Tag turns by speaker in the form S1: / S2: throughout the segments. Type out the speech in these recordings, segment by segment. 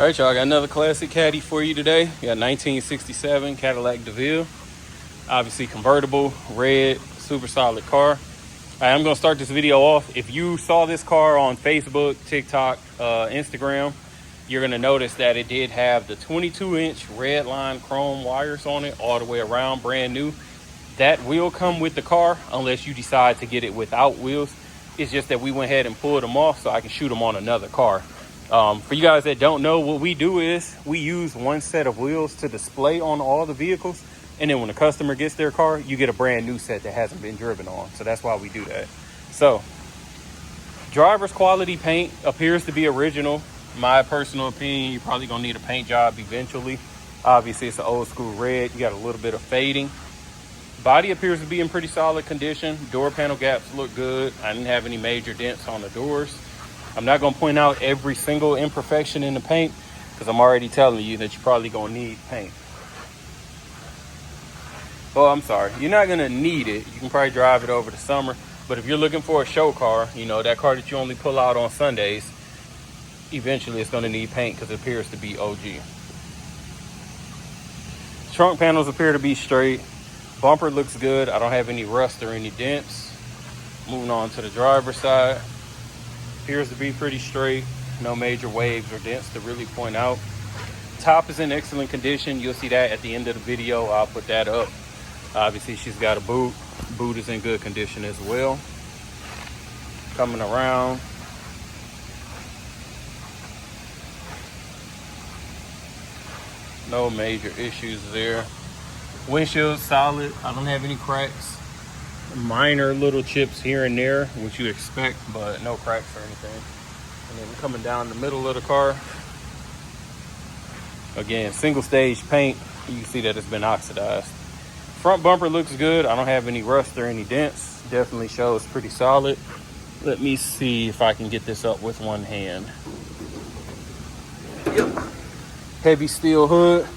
S1: All right, y'all, I got another classic caddy for you today. We got 1967 Cadillac Deville. Obviously convertible, red, super solid car. All right, I'm gonna start this video off. If you saw this car on Facebook, TikTok, Instagram, you're gonna notice that it did have the 22-inch redline chrome wires on it all the way around, brand new. That will come with the car unless you decide to get it without wheels. It's just that we went ahead and pulled them off so I can shoot them on another car. For you guys that don't know, what we do is we use one set of wheels to display on all the vehicles. And then when the customer gets their car, you get a brand new set that hasn't been driven on. So that's why we do that. So driver's quality paint appears to be original. My personal opinion, you're probably gonna need a paint job eventually. Obviously it's an old school red. You got a little bit of fading. Body appears to be in pretty solid condition. Door panel gaps look good. I didn't have any major dents on the doors. I'm not gonna point out every single imperfection in the paint because I'm already telling you that you're probably gonna need paint. Oh, I'm sorry, you're not gonna need it. You can probably drive it over the summer, but if you're looking for a show car, you know, that car that you only pull out on Sundays, eventually it's gonna need paint because it appears to be OG. Trunk panels appear to be straight. Bumper looks good. I don't have any rust or any dents. Moving on to the driver's side. Appears to be pretty straight. No major waves or dents to really point out. Top is in excellent condition. You'll see that at the end of the video. I'll put that up. Obviously, she's got a boot. Boot is in good condition as well. Coming around. No major issues there. Windshield solid. I don't have any cracks. Minor little chips here and there, which you expect, but no cracks or anything. And then coming down the middle of the car, again, single stage paint. You can see that it's been oxidized. Front bumper looks good. I don't have any rust or any dents. Definitely shows pretty solid. Let me see if I can get this up with one hand. Yep. Heavy steel hood.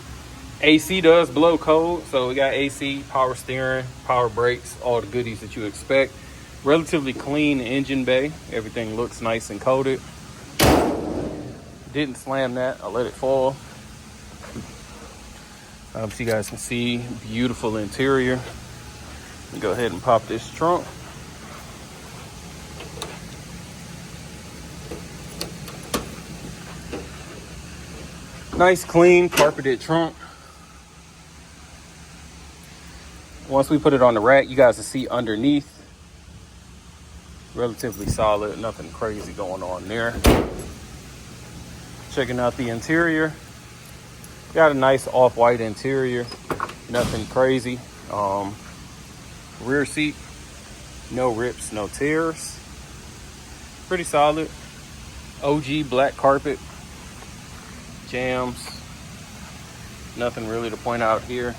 S1: AC does blow cold, so we got AC, power steering, power brakes, all the goodies that you expect. Relatively clean engine bay. Everything looks nice and coated. Didn't slam that. I let it fall. So you guys can see, beautiful interior. Go ahead and pop this trunk. Nice, clean, carpeted trunk. Once we put it on the rack, you guys will see underneath. Relatively solid, nothing crazy going on there. Checking out the interior. Got a nice off-white interior, nothing crazy. Rear seat, no rips, no tears. Pretty solid. OG black carpet. Jams. Nothing really to point out here.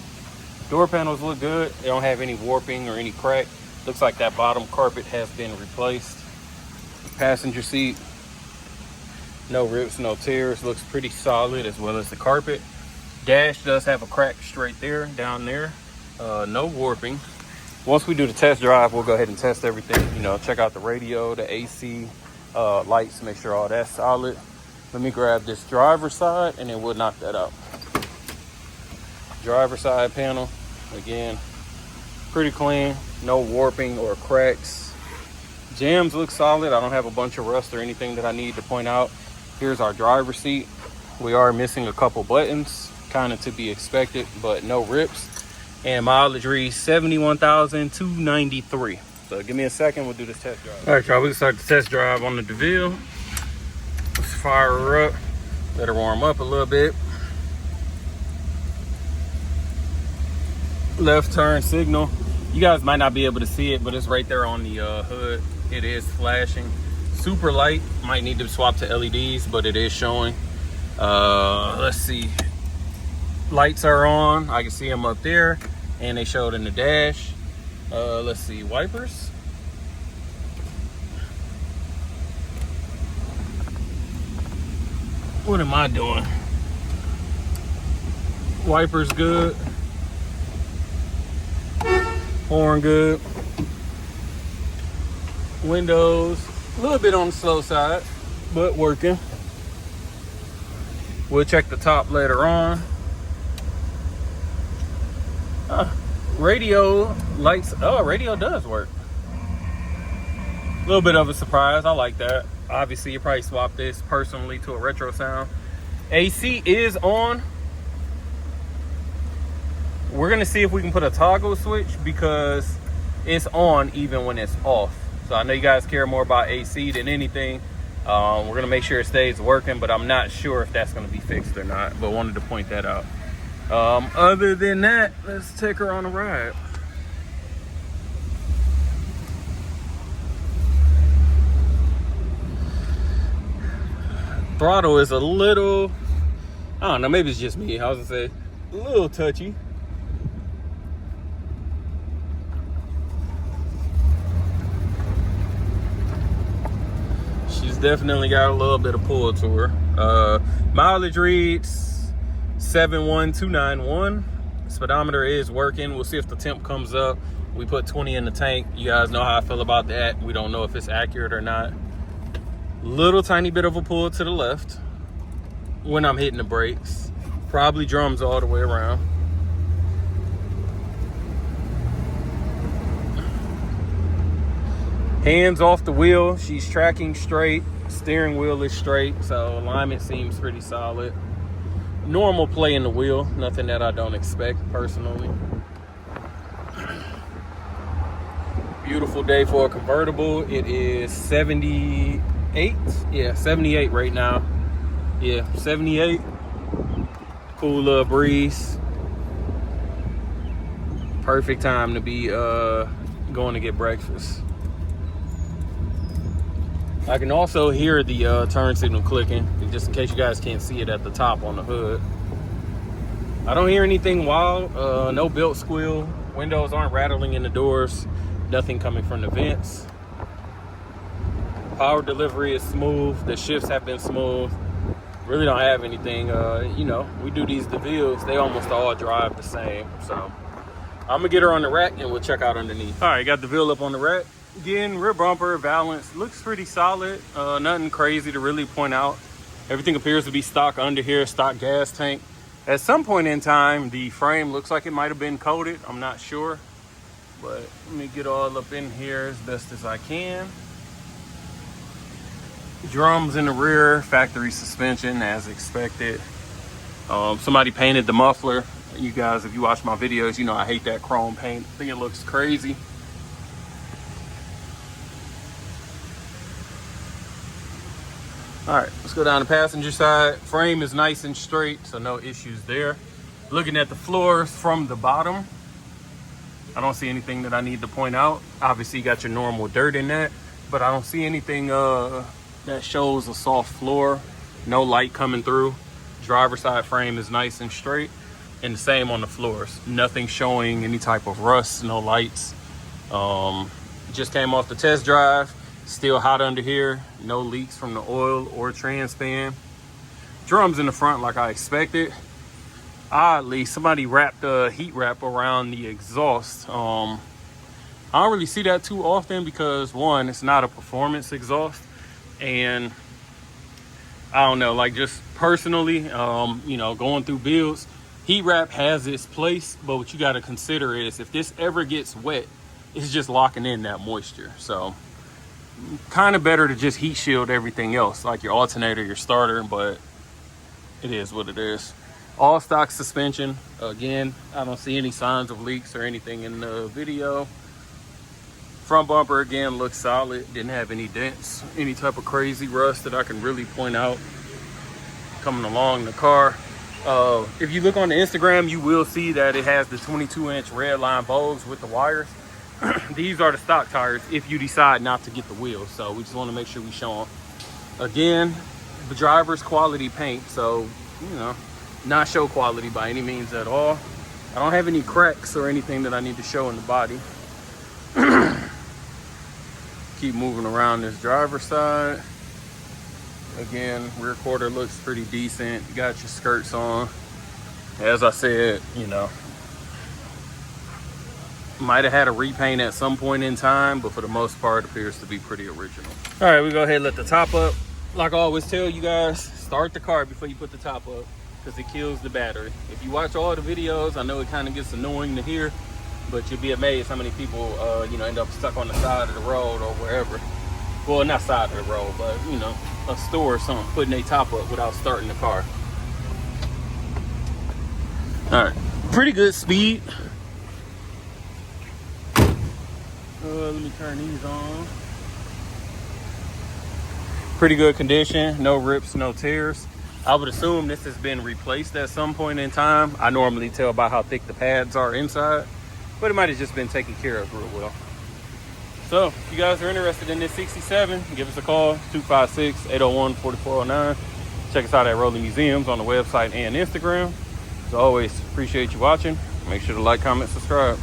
S1: Door panels look good. They don't have any warping or any crack. Looks like that bottom carpet has been replaced. Passenger seat, no rips, no tears. Looks pretty solid, as well as the carpet. Dash does have a crack straight there, down there. No warping. Once we do the test drive, we'll go ahead and test everything. You know, check out the radio, the AC, lights, make sure all that's solid. Let me grab this driver's side and then we'll knock that out. Driver side panel, again, pretty clean, no warping or cracks. Jams look solid. I don't have a bunch of rust or anything that I need to point out. Here's our driver's seat. We are missing a couple buttons, kind of to be expected, but no rips. And mileage reads 71,293. So give me a second, we'll do this test drive. All right, y'all, we can start the test drive on the Deville. Let's fire her up, let her warm up a little bit. Left turn signal. You guys might not be able to see it, but it's right there on the hood. It is flashing. Super light. Might need to swap to LEDs, but it is showing. Let's see. Lights are on. I can see them up there, and they showed in the dash. Let's see. Wipers. What am I doing? Wipers good. Horn good. Windows, a little bit on the slow side, but working. We'll check the top later on. Radio lights. Oh, radio does work. A little bit of a surprise. I like that. Obviously, you probably swap this personally to a retro sound. AC is on. We're gonna see if we can put a toggle switch because it's on even when it's off. So I know you guys care more about AC than anything. We're gonna make sure it stays working, but I'm not sure if that's gonna be fixed or not, but wanted to point that out. Other than that, let's take her on a ride. Throttle is a little, I don't know, maybe it's just me. I was gonna say a little touchy. She's definitely got a little bit of pull to her. Mileage reads 71291. Speedometer is working. We'll see if the temp comes up. We put 20 in the tank. You guys know how I feel about that. We don't know if it's accurate or not. Little tiny bit of a pull to the left when I'm hitting the brakes. Probably drums all the way around. Hands off the wheel. She's tracking straight. Steering wheel is straight, so alignment seems pretty solid. Normal play in the wheel. Nothing that I don't expect personally. Beautiful day for a convertible. It is 78. Yeah, 78 right now. Yeah, 78. Cool little breeze. Perfect time to be going to get breakfast. I can also hear the turn signal clicking, just in case you guys can't see it at the top on the hood. I don't hear anything wild. No belt squeal. Windows aren't rattling in the doors. Nothing coming from the vents. Power delivery is smooth. The shifts have been smooth. Really don't have anything. You know, we do these Devilles. They almost all drive the same. So I'm gonna get her on the rack and we'll check out underneath. All right, got Deville up on the rack. Again, rear bumper balance looks pretty solid. Nothing crazy to really point out. Everything appears to be stock under here, stock gas tank. At some point in time, the frame looks like it might have been coated. I'm not sure, but let me get all up in here as best as I can. Drums in the rear, factory suspension as expected. Somebody painted the muffler. You guys, if you watch my videos, you know I hate that chrome paint. I think it looks crazy. All right, let's go down the passenger side. Frame is nice and straight, so no issues there. Looking at the floors from the bottom, I don't see anything that I need to point out. Obviously, you got your normal dirt in that, but I don't see anything that shows a soft floor. No light coming through. Driver side frame is nice and straight, and the same on the floors. Nothing showing any type of rust, no lights. Just came off the test drive. Still hot under here. No leaks from the oil or trans fan. Drums in the front like I expected. Oddly, somebody wrapped a heat wrap around the exhaust. I don't really see that too often because one, it's not a performance exhaust, and I don't know, like just personally, you know, going through builds, heat wrap has its place, but what you got to consider is if this ever gets wet, it's just locking in that moisture. So kind of better to just heat shield everything else, like your alternator, your starter, but it is what it is. All stock suspension. Again, I don't see any signs of leaks or anything in the video. Front bumper, again, looks solid. Didn't have any dents, any type of crazy rust that I can really point out coming along the car. If you look on the Instagram, you will see that it has the 22-inch redline vogues with the wires. These are the stock tires if you decide not to get the wheels, so we just want to make sure we show them. Again, the driver's quality paint, so you know, not show quality by any means at all. I don't have any cracks or anything that I need to show in the body. Keep moving around this driver's side. Again, rear quarter looks pretty decent. You got your skirts on. As I said, you know, might have had a repaint at some point in time, but for the most part, it appears to be pretty original. All right, we go ahead and let the top up. Like I always tell you guys, start the car before you put the top up, because it kills the battery. If you watch all the videos, I know it kind of gets annoying to hear, but you'll be amazed how many people, you know, end up stuck on the side of the road or wherever. Well, not side of the road, but, you know, a store or something, putting a top up without starting the car. All right, pretty good speed. Let me turn these on. Pretty good condition, no rips, no tears. I would assume this has been replaced at some point in time. I normally tell by how thick the pads are inside, but it might have just been taken care of real well. So if you guys are interested in this 67, give us a call, 256-801-4409. Check us out at Rolling Museums on the website and Instagram. As always, appreciate you watching. Make sure to like, comment, subscribe.